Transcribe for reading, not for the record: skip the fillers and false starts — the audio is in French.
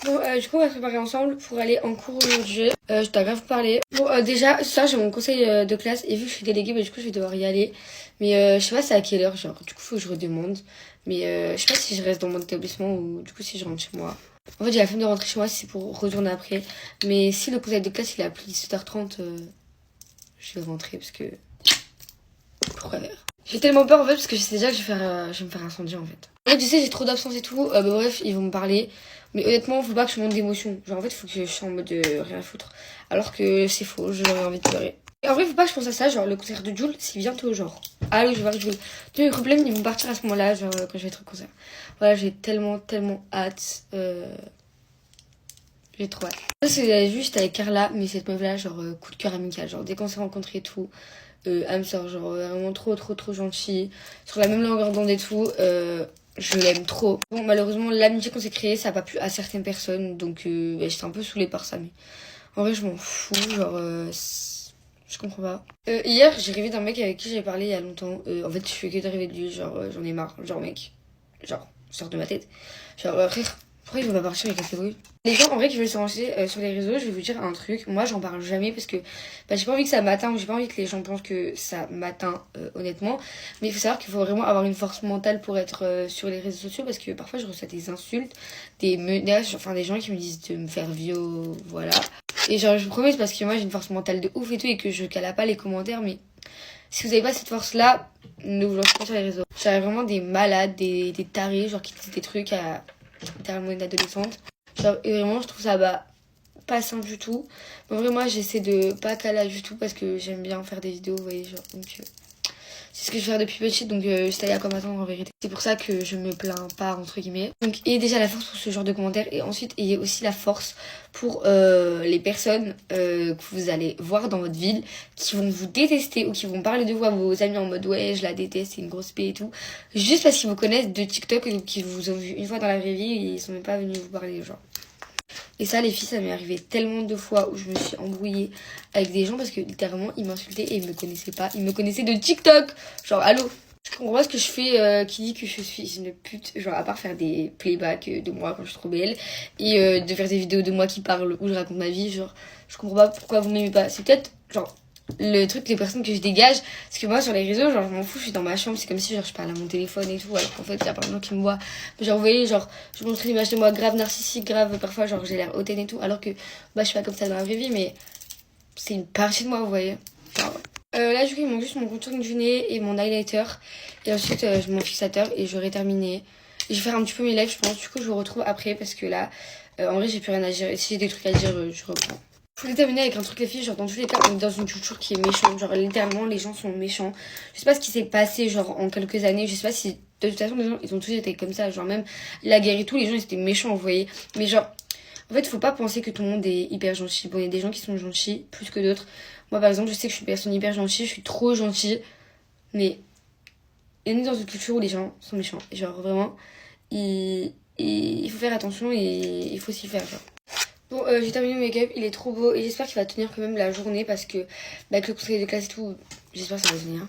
Bon, du coup, on va se préparer ensemble pour aller en cours aujourd'hui. Je t'ai grave parlé. Bon, déjà, ça, j'ai mon conseil de classe. Et vu que je suis déléguée, bah, du coup, je vais devoir y aller. Mais je sais pas c'est à quelle heure, genre. Du coup, faut que je redemande. Mais je sais pas si je reste dans mon établissement ou du coup, si je rentre chez moi. En fait, j'ai la flemme de rentrer chez moi si c'est pour retourner après. Mais si le conseil de classe, il est appelé 17h30, je vais rentrer parce que... Pourquoi faire? J'ai tellement peur en fait parce que je sais déjà que je vais me faire incendier en fait. En fait, tu sais, j'ai trop d'absence et tout. Bah, bref, ils vont me parler. Mais honnêtement, faut pas que je monte d'émotion. Genre, en fait, faut que je sois en mode rien à foutre. Alors que c'est faux, j'aurais envie de pleurer. Et en vrai, faut pas que je pense à ça. Genre, le concert de Jul, c'est bientôt, genre. Ah oui, je vais voir Jul. Tous les problèmes, ils vont partir à ce moment-là, genre, quand je vais être au concert. Voilà, j'ai tellement, tellement hâte. J'ai trop hâte. Ça, c'est juste avec Carla, mais cette meuf-là, genre, coup de cœur amical. Genre, dès qu'on s'est rencontrés et tout, elle me sort, genre, vraiment trop, trop, trop gentille. Sur la même longueur d'onde et tout. Je l'aime trop. Bon, malheureusement, l'amitié qu'on s'est créée, ça n'a pas plu à certaines personnes. Donc, j'étais un peu saoulée par ça. Mais en vrai, je m'en fous. Genre, je comprends pas. Hier, j'ai rêvé d'un mec avec qui j'ai parlé il y a longtemps. En fait, je fais que de rêver de lui. Genre, j'en ai marre. Genre, mec. Genre, sors de ma tête. Genre, frère, pourquoi il veut pas partir avec la bruit? Les gens, en vrai, qui veulent se lancer sur les réseaux, je vais vous dire un truc. Moi, j'en parle jamais parce que bah, j'ai pas envie que ça m'atteint ou j'ai pas envie que les gens pensent que ça m'atteint, honnêtement. Mais il faut savoir qu'il faut vraiment avoir une force mentale pour être sur les réseaux sociaux parce que parfois, je reçois des insultes, des menaces, enfin, des gens qui me disent de me faire voilà. Et genre, je vous promets, c'est parce que moi, j'ai une force mentale de ouf et tout et que je cala pas les commentaires, mais si vous avez pas cette force-là, ne vous lancez pas sur les réseaux. J'avais vraiment des malades, des tarés, genre qui disent des trucs à littéralement une adolescente. Genre, et vraiment, je trouve ça pas simple du tout. Mais en vrai, moi, j'essaie de pas caler du tout parce que j'aime bien faire des vidéos, vous voyez, genre. Donc, c'est ce que je fais depuis petite, donc c'est allé à quoi m'attendre en vérité. C'est pour ça que je me plains pas, entre guillemets. Donc, ayez déjà la force pour ce genre de commentaires et ensuite, ayez aussi la force pour les personnes que vous allez voir dans votre ville qui vont vous détester ou qui vont parler de vous à vos amis en mode ouais, je la déteste, c'est une grosse paix et tout. Juste parce qu'ils vous connaissent de TikTok ou qu'ils vous ont vu une fois dans la vraie vie et ils sont même pas venus vous parler, genre. Et ça, les filles, ça m'est arrivé tellement de fois où je me suis embrouillée avec des gens parce que littéralement, ils m'insultaient et ils me connaissaient pas. Ils me connaissaient de TikTok. Genre, allô? Je comprends pas ce que je fais qui dit que je suis une pute. Genre, à part faire des playbacks de moi quand je suis trop belle et de faire des vidéos de moi qui parlent où je raconte ma vie. Genre, je comprends pas pourquoi vous m'aimez pas. C'est peut-être, genre, le truc, les personnes que je dégage. Parce que moi, sur les réseaux, genre, je m'en fous, je suis dans ma chambre. C'est comme si, genre, je parle à mon téléphone et tout. Alors qu'en fait, il y a plein de gens qui me voient. Genre, vous voyez, genre, je montre une image de moi grave narcissique, grave, parfois, genre, j'ai l'air hautaine et tout. Alors que, bah, je suis pas comme ça dans la vraie vie, mais c'est une partie de moi, vous voyez. Genre, là, du coup, il manque juste mon contour du nez et mon highlighter. Et ensuite, mon fixateur et j'aurai terminé. Et je vais faire un petit peu mes lèvres, je pense. Du coup, je vous retrouve après parce que là, en vrai, j'ai plus rien à dire. Et si j'ai des trucs à dire, je reprends. Je voulais terminer avec un truc, les filles, genre dans tous les cas, on est dans une culture qui est méchante, genre littéralement les gens sont méchants. Je sais pas ce qui s'est passé genre en quelques années, je sais pas si de toute façon les gens ils ont tous été comme ça, genre même la guerre et tout, les gens ils étaient méchants, vous voyez. Mais genre, en fait, faut pas penser que tout le monde est hyper gentil. Bon, il y a des gens qui sont gentils plus que d'autres. Moi par exemple, je sais que je suis une personne hyper gentille, je suis trop gentille, mais on est dans une culture où les gens sont méchants. Et genre vraiment, il faut faire attention et il faut s'y faire, genre. Bon, j'ai terminé mon make-up, il est trop beau et j'espère qu'il va tenir quand même la journée parce que, bah, avec le conseil de classe et tout, j'espère que ça va tenir.